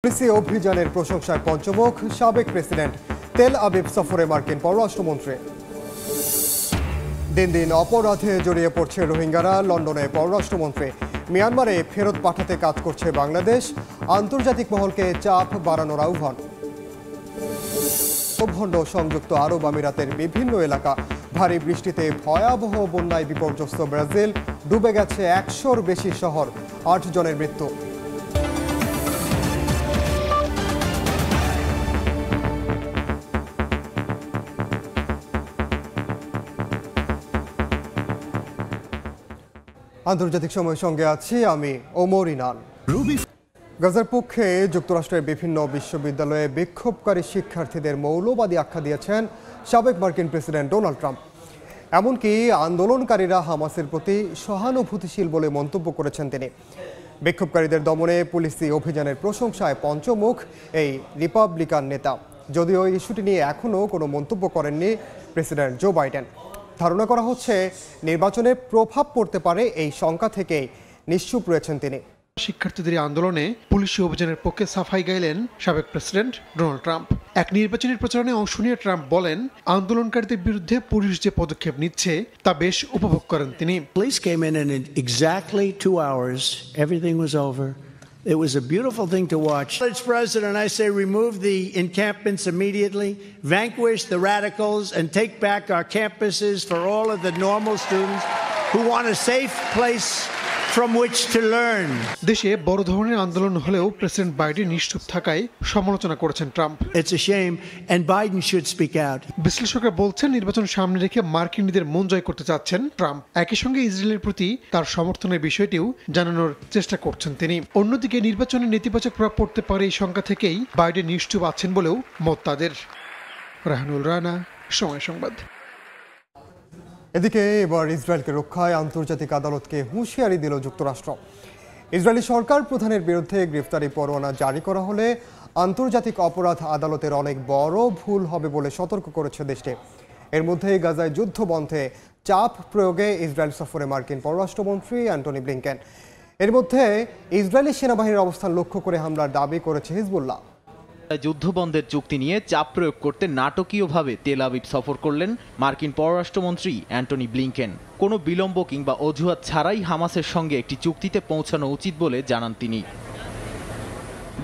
পুলিশি অভিযানের প্রশংসায় পঞ্চমুখ সাবেক প্রেসিডেন্ট তেল আবিব সফরে মার্কিন পররাষ্ট্রমন্ত্রী। দিন দিন অপরাধে জড়িয়ে পড়ছে রোহিঙ্গারা, লন্ডনে পররাষ্ট্রমন্ত্রী। মিয়ানমারে ফেরত পাঠাতে কাজ করছে বাংলাদেশ, আন্তর্জাতিক মহলকে চাপ বাড়ানোর আহ্বান। ভণ্ড সংযুক্ত আরব আমিরাতের বিভিন্ন এলাকা, ভারী বৃষ্টিতে ভয়াবহ বন্যায় বিপর্যস্ত ব্রাজিল, ডুবে গেছে 100-র বেশি শহর, 8 জনের মৃত্যু। আন্তর্জাতিক সময়ের সঙ্গে আছি আমি ওমর ইনান। গাজার পক্ষে যুক্তরাষ্ট্রের বিভিন্ন বিশ্ববিদ্যালয়ে বিক্ষোভকারী শিক্ষার্থীদের মৌলবাদী আখ্যা দিয়েছেন সাবেক মার্কিন প্রেসিডেন্ট ডোনাল্ড ট্রাম্প। এমনকি আন্দোলনকারীরা হামাসের প্রতি সহানুভূতিশীল বলে মন্তব্য করেছেন তিনি। বিক্ষোভকারীদের দমনে পুলিশি অভিযানের প্রশংসায় পঞ্চমুখ এই রিপাবলিকান নেতা, যদিও এই ইস্যুটি নিয়ে এখনও কোনো মন্তব্য করেননি প্রেসিডেন্ট জো বাইডেন। ধারণা করা হচ্ছে নির্বাচনে প্রভাব পড়তে পারে এই শঙ্কা থেকেই নিশ্চুপ রয়েছেন তিনি। শিক্ষার্থীদের আন্দোলনে পুলিশি অভিযানের পক্ষে সাফাই গাইলেন সাবেক প্রেসিডেন্ট ডোনাল্ড ট্রাম্প। এক নির্বাচনী প্রচারণে অংশ নিয়ে ট্রাম্প বলেন, আন্দোলনকারীদের বিরুদ্ধে পুলিশ যে পদক্ষেপ নিচ্ছে তা বেশ উপভোগ করেন তিনি। Police came in and in exactly 2 hours everything was over. It was a beautiful thing to watch. Mr. President, I say remove the encampments immediately, vanquish the radicals, and take back our campuses for all of the normal students who want a safe place from which to learn. দেশে বড় ধরনের আন্দোলন হলেও president Biden নিশ্চুপ থাকায় সমালোচনা করেছেন Trump. It's a shame and Biden should speak out. বিশ্লেষকরা বলছেন, নির্বাচন সামনে রেখে মার্কিনীদের মন জয় করতে চাচ্ছেন ট্রাম্প। একই সঙ্গে ইসরায়েলের প্রতি তার সমর্থনের বিষয়টিও জানানোর চেষ্টা করছেন তিনি। অন্যদিকে নির্বাচনে নেতিবাচক প্রভাব পড়তে পারে এই শঙ্কা থেকেই বাইডেন নিশ্চুপ আছেন বলেও মত তাদের। রাহানুল রানা, সময় সংবাদ। এদিকে এবার ইসরায়েলকে রক্ষায় আন্তর্জাতিক আদালতকে হুঁশিয়ারি দিল যুক্তরাষ্ট্র। ইসরায়েলি সরকার প্রধানের বিরুদ্ধে গ্রেফতারি পরোয়ানা জারি করা হলে আন্তর্জাতিক অপরাধ আদালতের অনেক বড় ভুল হবে বলে সতর্ক করেছে দেশটি। এর মধ্যে গাজায় যুদ্ধ বন্ধে চাপ প্রয়োগে ইসরায়েল সফরে মার্কিন পররাষ্ট্রমন্ত্রী অ্যান্টনি ব্লিংকেন। এর মধ্যে ইসরায়েলি সেনাবাহিনীর অবস্থান লক্ষ্য করে হামলার দাবি করেছে হিজবুল্লাহ। যুদ্ধবন্ধের চুক্তি নিয়ে চাপ প্রয়োগ করতে নাটকীয়ভাবে তেল আবিব সফর করলেন মার্কিন পররাষ্ট্রমন্ত্রী অ্যান্টনি ব্লিংকেন। কোনো বিলম্ব কিংবা অজুহাত ছাড়াই হামাসের সঙ্গে একটি চুক্তিতে পৌঁছানো উচিত বলে জানান তিনি।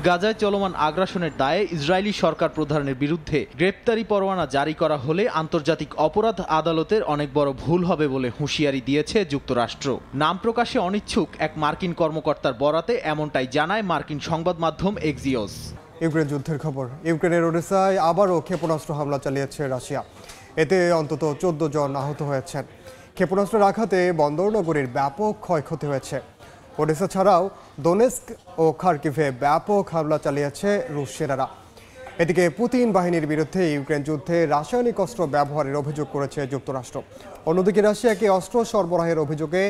গাজায় চলমান আগ্রাসনের দায়ে ইসরায়েলি সরকার প্রধানের বিরুদ্ধে গ্রেপ্তারি পরোয়ানা জারি করা হলে আন্তর্জাতিক অপরাধ আদালতের অনেক বড় ভুল হবে বলে হুঁশিয়ারি দিয়েছে যুক্তরাষ্ট্র। নাম প্রকাশে অনিচ্ছুক এক মার্কিন কর্মকর্তার বরাতে এমনটাই জানায় মার্কিন সংবাদ মাধ্যম এক্সিওস। ইউক্রেন যুদ্ধের খবর। ইউক্রেনের ওডেসায় আবারও ক্ষেপণাস্ত্র হামলা চালিয়েছে রাশিয়া। এতে অন্তত 14 জন আহত হয়েছেন। ক্ষেপণাস্ত্রের আঘাতে বন্দর নগরীর ব্যাপক ক্ষয়ক্ষতি হয়েছে। ওডেসা ছাড়াও দোনেস্ক ও খার্কিভে ব্যাপক হামলা চালিয়েছে রুশ সেনারা। এদিকে পুতিন বাহিনীর বিরুদ্ধে ইউক্রেন যুদ্ধে রাসায়নিক অস্ত্র ব্যবহারের অভিযোগ করেছে যুক্তরাষ্ট্র। অন্যদিকে রাশিয়াকে অস্ত্র সরবরাহের অভিযোগে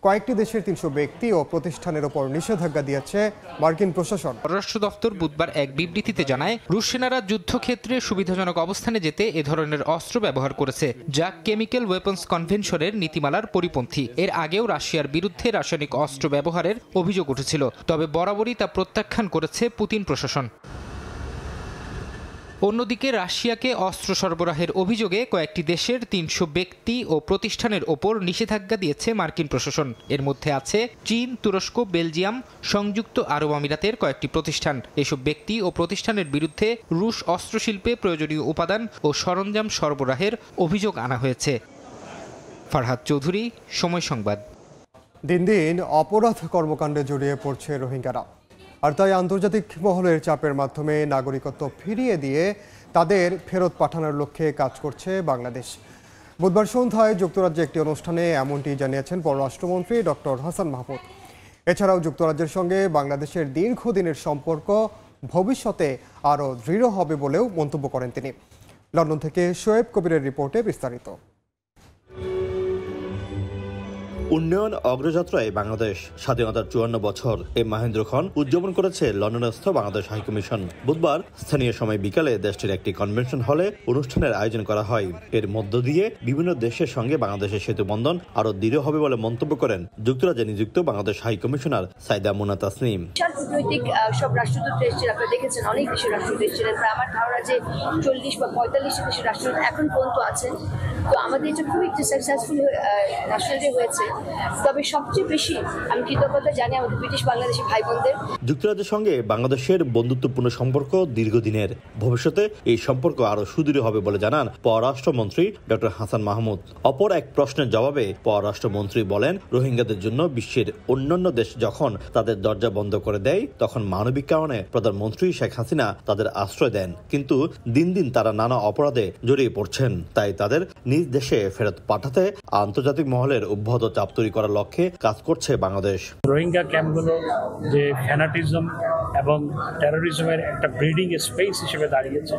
কয়েকটি দেশের 300 ব্যক্তি ও প্রতিষ্ঠানের ওপর নিষেধাজ্ঞা দিয়েছে মার্কিন প্রশাসন। পররাষ্ট্র দপ্তর বুধবার এক বিবৃতিতে জানায়, রুশ সেনারা যুদ্ধক্ষেত্রে সুবিধাজনক অবস্থানে যেতে এ ধরনের অস্ত্র ব্যবহার করেছে, যা কেমিক্যাল ওয়েপন্স কনভেনশনের নীতিমালার পরিপন্থী। এর আগেও রাশিয়ার বিরুদ্ধে রাসায়নিক অস্ত্র ব্যবহারের অভিযোগ উঠেছিল, তবে বরাবরই তা প্রত্যাখ্যান করেছে পুতিন প্রশাসন। অন্যদিকে রাশিয়াকে অস্ত্র সরবরাহের অভিযোগে কয়েকটি দেশের 300 ব্যক্তি ও প্রতিষ্ঠানের ওপর নিষেধাজ্ঞা দিয়েছে মার্কিন প্রশাসন। এর মধ্যে আছে চীন, তুরস্ক, বেলজিয়াম, সংযুক্ত আরব আমিরাতের কয়েকটি প্রতিষ্ঠান। এসব ব্যক্তি ও প্রতিষ্ঠানের বিরুদ্ধে রুশ অস্ত্রশিল্পে প্রয়োজনীয় উপাদান ও সরঞ্জাম সরবরাহের অভিযোগ আনা হয়েছে। ফারহাদ চৌধুরী, সময় সংবাদ। দিন দিন অপরাধ কর্মকাণ্ডে জড়িয়ে পড়ছে রোহিঙ্গারা, আর তাই আন্তর্জাতিক মহলের চাপের মাধ্যমে নাগরিকত্ব ফিরিয়ে দিয়ে তাদের ফেরত পাঠানোর লক্ষ্যে কাজ করছে বাংলাদেশ। বুধবার সন্ধ্যায় যুক্তরাজ্যে একটি অনুষ্ঠানে এমনটি জানিয়েছেন পররাষ্ট্রমন্ত্রী ডক্টর হাসান মাহমুদ। এছাড়াও যুক্তরাজ্যের সঙ্গে বাংলাদেশের দীর্ঘদিনের সম্পর্ক ভবিষ্যতে আরও দৃঢ় হবে বলেও মন্তব্য করেন তিনি। লন্ডন থেকে শোয়েব কবিরের রিপোর্টে বিস্তারিত। উন্নয়ন অগ্রযাত্রায় বাংলাদেশ স্বাধীনতার 54 বছর এই মাহেন্দ্র খন উদযাপন করেছে লন্ডনস্থ বাংলাদেশ হাইকমিশন। বুধবার স্থানীয় সময় বিকালে দেশটির একটি কনভেনশন হলে অনুষ্ঠানের আয়োজন করা হয়। এর মধ্য দিয়ে বিভিন্ন দেশের সঙ্গে বাংলাদেশের সেতু বন্ধন আরো দৃঢ় হবে বলে মন্তব্য করেন যুক্তরাজ্যে নিযুক্ত বাংলাদেশ হাইকমিশনার সাইদা মুনা তাসনিম। কূটনৈতিক সব রাষ্ট্রদূত এসেছেন, আপনারা দেখেছেন অনেক দেশের রাষ্ট্রদূত এসেছিলেন, প্রায় আমার ধারণা যে 40 বা 45 দেশের রাষ্ট্রদূত এখন পর্যন্ত আছেন। তো আমাদের এটা খুবই একটি সাকসেসফুল ন্যাশনাল ডে হয়েছে। তবে সবচেয়ে বেশি আমি কৃতজ্ঞতা জানি আমাদের ব্রিটিশ বাংলাদেশি ভাই বোনদের। যুক্তরাজ্যের সঙ্গে বাংলাদেশের বন্ধুত্বপূর্ণ সম্পর্ক দীর্ঘদিনের, ভবিষ্যতে এই সম্পর্ক আরো সুদৃঢ় হবে বলে জানান পররাষ্ট্রমন্ত্রী ডক্টর হাসান মাহমুদ। অপর এক প্রশ্নের জবাবে পররাষ্ট্রমন্ত্রী বলেন, রোহিঙ্গাদের জন্য বিশ্বের অন্যান্য দেশ যখন তাদের দরজা বন্ধ করে দেয় তখন মানবিক কারণে প্রধানমন্ত্রী শেখ হাসিনা তাদের আশ্রয় দেন, কিন্তু দিন দিন তারা নানা অপরাধে জড়িয়ে পড়ছেন। তাই তাদের নিজ দেশে ফেরত পাঠাতে আন্তর্জাতিক মহলের অব্যাহত চাপ তৈরি করার লক্ষ্যে কাজ করছে বাংলাদেশ। রোহিঙ্গা ক্যাম্পগুলো যে ফ্যানাটিজম এবং টেরোরিজমের একটা ব্রিডিং স্পেস হিসেবে দাঁড়িয়েছে,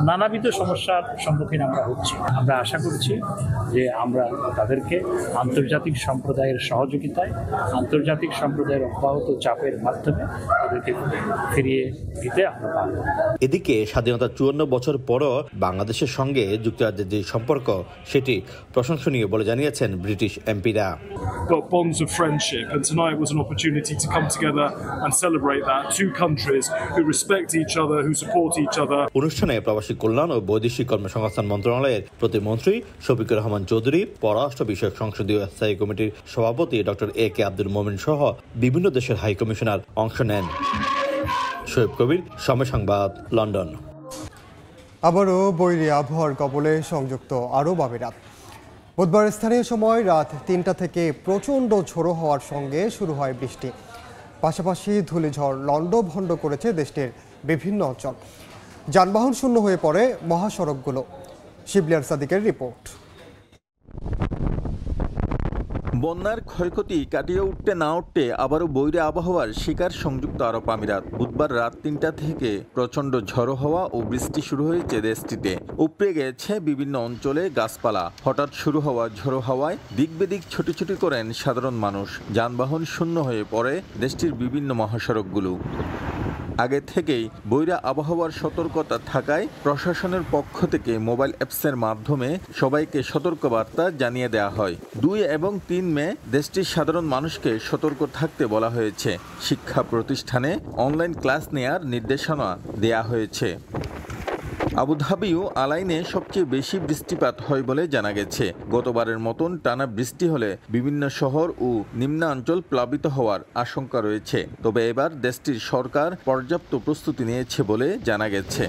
নানাবিধ সমস্যার সম্মুখীন আমরা হচ্ছি। আমরা আশা করছি যে আমরা তাদেরকে আন্তর্জাতিক সম্প্রদায়ের সহযোগিতায়, আন্তর্জাতিক সম্প্রদায়ের অব্যাহত চাপের মাধ্যমে তাদেরকে ফিরিয়ে দিতে আমরা পারব। এদিকে স্বাধীনতার 54 বছর পরও বাংলাদেশের সঙ্গে যুক্তরাজ্যের যে সম্পর্ক সেটি প্রশংসনীয় বলে জানিয়েছেন ব্রিটিশ এমপিরা। Bonds of friendship, and tonight was an opportunity to come together and celebrate that. Two countries who respect each other, who support each other. অনুষ্ঠানে প্রবাসী কল্যাণ ও বৈদেশিক কর্মসংস্থান মন্ত্রণালয়ের প্রতিমন্ত্রী শফিকুর রহমান চৌধুরী, পররাষ্ট্র বিষয়ক সংসদীয় স্থায়ী কমিটির সভাপতি ডক্টর AK আব্দুল মোমেন সহ বিভিন্ন দেশের হাই কমিশনার অংশ নেন। শোয়েব কবির, সময় সংবাদ, লন্ডন। আবারও বৈরী আবহাওয়ার কবলে সংযুক্ত আরব আমিরাত। বুধবার স্থানীয় সময় রাত 3টা থেকে প্রচণ্ড ঝোড়ো হওয়ার সঙ্গে শুরু হয় বৃষ্টি। পাশাপাশি ধূলিঝড় লণ্ডভণ্ড করেছে দেশটির বিভিন্ন অঞ্চল। যানবাহন শূন্য হয়ে পড়ে মহাসড়কগুলো। শিবলিয়ার সাদিকের রিপোর্ট। বন্যার ক্ষয়ক্ষতি কাটিয়ে উঠতে না উঠতে আবারও বৈরী আবহাওয়ার শিকার সংযুক্ত আরব আমিরাত। বুধবার রাত 3টা থেকে প্রচণ্ড ঝড়ো হওয়া ও বৃষ্টি শুরু হয়েছে দেশটিতে। উপড়ে গেছে বিভিন্ন অঞ্চলে গাছপালা। হঠাৎ শুরু হওয়া ঝড়ো হাওয়ায় দিক বেদিক ছুটি করেন সাধারণ মানুষ। যানবাহন শূন্য হয়ে পড়ে দেশটির বিভিন্ন মহাসড়কগুলো। আগে থেকেই বৈরী আবহাওয়ার সতর্কতা থাকায় প্রশাসনের পক্ষ থেকে মোবাইল অ্যাপসের মাধ্যমে সবাইকে সতর্কবার্তা জানিয়ে দেওয়া হয়। 2 এবং 3 মে দেশটির সাধারণ মানুষকে সতর্ক থাকতে বলা হয়েছে। শিক্ষা প্রতিষ্ঠানে অনলাইন ক্লাস নেয়ার নির্দেশনা দেয়া হয়েছে। আবুধাবি ও আলাইনে সবচেয়ে বেশি বৃষ্টিপাত হয় বলে জানা গেছে। গতবারের মতন টানা বৃষ্টি হলে বিভিন্ন শহর ও নিম্নাঞ্চল প্লাবিত হওয়ার আশঙ্কা রয়েছে। তবে এবার দেশটির সরকার পর্যাপ্ত প্রস্তুতি নিয়েছে বলে জানা গেছে।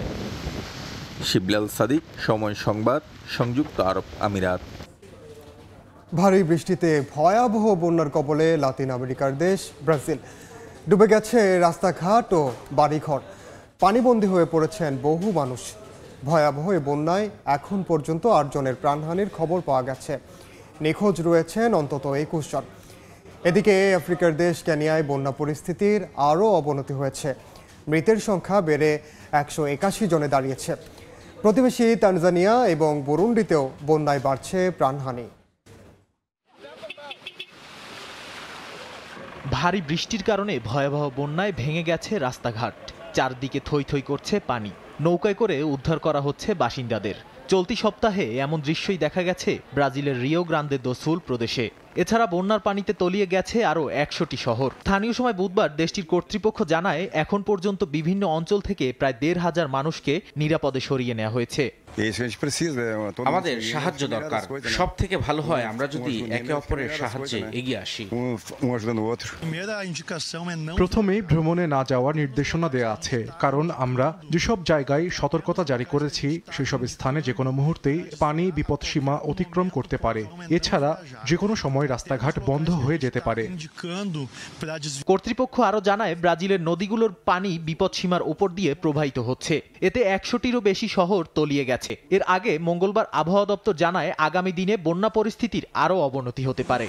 শিবলাল সাদিক, সময় সংবাদ, সংযুক্ত আরব আমিরাত। ভারী বৃষ্টিতে ভয়াবহ বন্যার কবলে লাতিন আমেরিকার দেশ ব্রাজিল। ডুবে গেছে রাস্তাঘাট ও বাড়িঘর। পানিবন্দী হয়ে পড়েছেন বহু মানুষ। ভয়াবহ এই বন্যায় এখন পর্যন্ত 8 জনের প্রাণহানির খবর পাওয়া গেছে। নিখোঁজ রয়েছেন অন্তত 21 জন। এদিকে আফ্রিকার দেশ কেনিয়ায় বন্যা পরিস্থিতির আরও অবনতি হয়েছে। মৃতের সংখ্যা বেড়ে 181 জনে দাঁড়িয়েছে। প্রতিবেশী তানজানিয়া এবং বুরুন্ডিতেও বন্যায় বাড়ছে প্রাণহানি। ভারী বৃষ্টির কারণে ভয়াবহ বন্যায় ভেঙে গেছে রাস্তাঘাট। চারদিকে থই থই করছে পানি। নৌকায় করে উদ্ধার করা হচ্ছে বাসিন্দাদের। চলতি সপ্তাহে এমন দৃশ্যই দেখা গেছে ব্রাজিলের রিও গ্রান্দে দো সুল প্রদেশে। এছাড়া বন্যার পানিতে তলিয়ে গেছে আরও 100টি শহর। স্থানীয় সময় বুধবার দেশটির কর্তৃপক্ষ জানায় এখন পর্যন্ত বিভিন্ন অঞ্চল থেকে প্রায় 1,500 মানুষকে নিরাপদে সরিয়ে নেওয়া হয়েছে। আমাদের সাহায্য দরকার। সব থেকে ভালো হয় আমরা যদি একে অপরের সাহায্যে এগিয়ে আসি। প্রথমেই ভ্রমণে না যাওয়ার নির্দেশনা দেয়া আছে, কারণ আমরা যেসব জায়গায় সতর্কতা জারি করেছি সেসব স্থানে যে কোনো মুহূর্তেই পানি বিপদসীমা অতিক্রম করতে পারে। এছাড়া যে কোনো সময় রাস্তাঘাট বন্ধ হয়ে যেতে পারে। কর্তৃপক্ষ আরও জানায় ব্রাজিলের নদীগুলোর পানি বিপদসীমার উপর দিয়ে প্রবাহিত হচ্ছে। এতে 100টিরও বেশি শহর তলিয়ে গেছে। এর আগে মঙ্গলবার আবহাওয়া দপ্তর জানায় আগামী দিনে বন্যা পরিস্থিতির আরও অবনতি হতে পারে।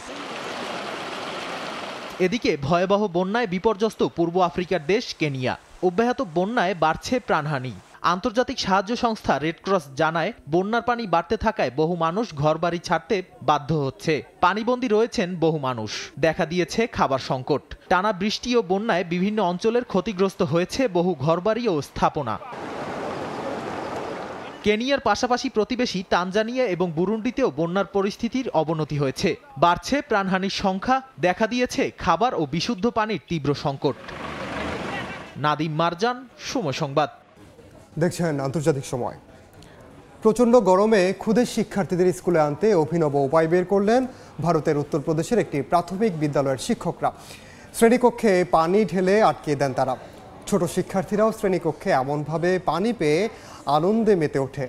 এদিকে ভয়াবহ বন্যায় বিপর্যস্ত পূর্ব আফ্রিকার দেশ কেনিয়া। অব্যাহত বন্যায় বাড়ছে প্রাণহানি। আন্তর্জাতিক সাহায্য সংস্থা রেড ক্রস জানায়, বন্যার পানি বাড়তে থাকায় বহু মানুষ ঘরবাড়ি ছাড়তে বাধ্য হচ্ছে। পানিবন্দী রয়েছেন বহু মানুষ। দেখা দিয়েছে খাবার সংকট। টানা বৃষ্টি ও বন্যায় বিভিন্ন অঞ্চলের ক্ষতিগ্রস্ত হয়েছে বহু ঘরবাড়ি ও স্থাপনা। কেনিয়ার পাশাপাশি প্রতিবেশী তানজানিয়া এবং বুরুন্ডিতেও বন্যার পরিস্থিতির অবনতি হয়েছে। বাড়ছে প্রাণহানির সংখ্যা, দেখা দিয়েছে খাবার ও বিশুদ্ধ পানির তীব্র সংকট। নাদিম মারজান, সময় সংবাদ। দেখছেন আন্তর্জাতিক সময়। প্রচণ্ড গরমে ক্ষুদে শিক্ষার্থীদের স্কুলে আনতে অভিনব উপায় বের করলেন ভারতের উত্তরপ্রদেশের একটি প্রাথমিক বিদ্যালয়ের শিক্ষকরা। শ্রেণীকক্ষে পানি ঢেলে আটকে দেন তারা। ছোট শিক্ষার্থীরাও শ্রেণীকক্ষে এমনভাবে পানি পেয়ে আনন্দে মেতে ওঠে।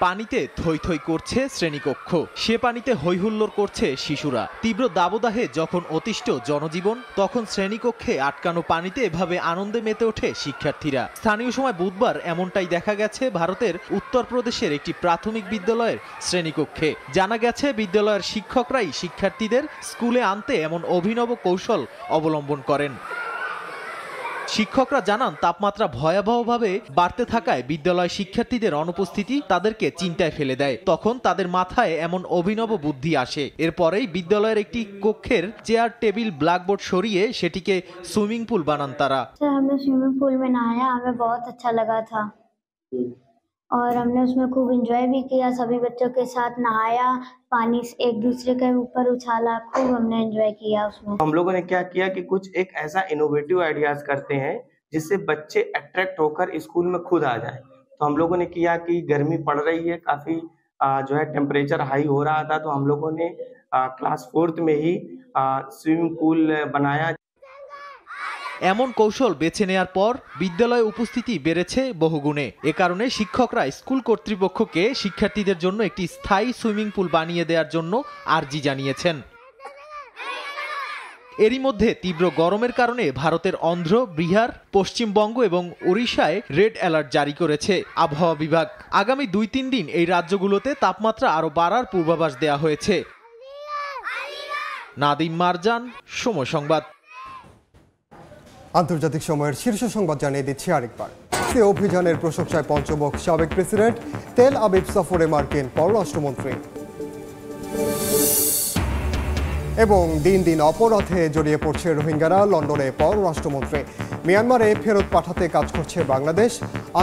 পানিতে থই থই করছে শ্রেণীকক্ষ, সে পানিতে হৈহুল্লোড় করছে শিশুরা। তীব্র দাবদাহে যখন অতিষ্ঠ জনজীবন, তখন শ্রেণীকক্ষে আটকানো পানিতে এভাবে আনন্দে মেতে ওঠে শিক্ষার্থীরা। স্থানীয় সময় বুধবার এমনটাই দেখা গেছে ভারতের উত্তরপ্রদেশের একটি প্রাথমিক বিদ্যালয়ের শ্রেণীকক্ষে। জানা গেছে, বিদ্যালয়ের শিক্ষকরাই শিক্ষার্থীদের স্কুলে আনতে এমন অভিনব কৌশল অবলম্বন করেন। শিক্ষকরা জানান, তাপমাত্রা ভয়াবহভাবে বাড়তে থাকায় বিদ্যালয় শিক্ষার্থীদের অনুপস্থিতি তাদেরকে চিন্তায় ফেলে দেয়। তখন তাদের মাথায় এমন অভিনব বুদ্ধি আসে। এরপরেই বিদ্যালয়ের একটি কক্ষের চেয়ার টেবিল ব্ল্যাকবোর্ড সরিয়ে সেটিকে সুইমিং পুল বানান তারা। हमने स्विमिंग पूल में नहाया, हमें बहुत अच्छा लगा था और हमने उसमें खूब एंजॉय भी किया। सभी बच्चों के साथ नहाया, पानी एक दूसरे के ऊपर उछाला, खूब हमने एंजॉय किया उसमें। हम लोगों ने क्या किया कि कुछ एक ऐसा इनोवेटिव आइडियाज करते हैं जिससे बच्चे अट्रैक्ट होकर स्कूल में खुद आ जाए। तो हम लोगों ने किया कि गर्मी पड़ रही है, काफी जो है टेम्परेचर हाई हो रहा था, तो हम लोगों ने क्लास 4th में ही स्विमिंग पूल बनाया। এমন কৌশল বেছে নেয়ার পর বিদ্যালয়ে উপস্থিতি বেড়েছে বহুগুণে। এ কারণে শিক্ষকরা স্কুল কর্তৃপক্ষকে শিক্ষার্থীদের জন্য একটি স্থায়ী সুইমিং পুল বানিয়ে দেওয়ার জন্য আর্জি জানিয়েছেন। এরই মধ্যে তীব্র গরমের কারণে ভারতের অন্ধ্র, বিহার, পশ্চিমবঙ্গ এবং ওড়িশায় রেড অ্যালার্ট জারি করেছে আবহাওয়া বিভাগ। আগামী 2-3 দিন এই রাজ্যগুলোতে তাপমাত্রা আরও বাড়ার পূর্বাভাস দেওয়া হয়েছে। নাদিম মারজান, সময় সংবাদ। আন্তর্জাতিক সময়ের শীর্ষ সংবাদ জানিয়ে দিচ্ছি আরেকবার। অভিযানের প্রশংসায় পঞ্চমুখ সাবেক প্রেসিডেন্ট, তেল আবিব সফরে মার্কিন পররাষ্ট্রমন্ত্রী। এবং দিন দিন অপরাধে জড়িয়ে পড়ছে রোহিঙ্গারা, লন্ডনে পররাষ্ট্রমন্ত্রী। মিয়ানমারে ফেরত পাঠাতে কাজ করছে বাংলাদেশ,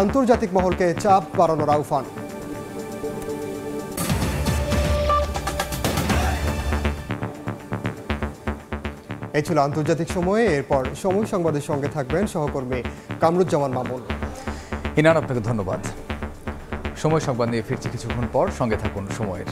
আন্তর্জাতিক মহলকে চাপ বাড়ানোর আহ্বান। এই ছিল আন্তর্জাতিক সময়ে। এরপর সময় সংবাদের সঙ্গে থাকবেন সহকর্মী কামরুজ্জামান মামুন। ইনান, আপনাকে ধন্যবাদ। সময় সংবাদ নিয়ে ফিরছি কিছুক্ষণ পর, সঙ্গে থাকুন সময়ের।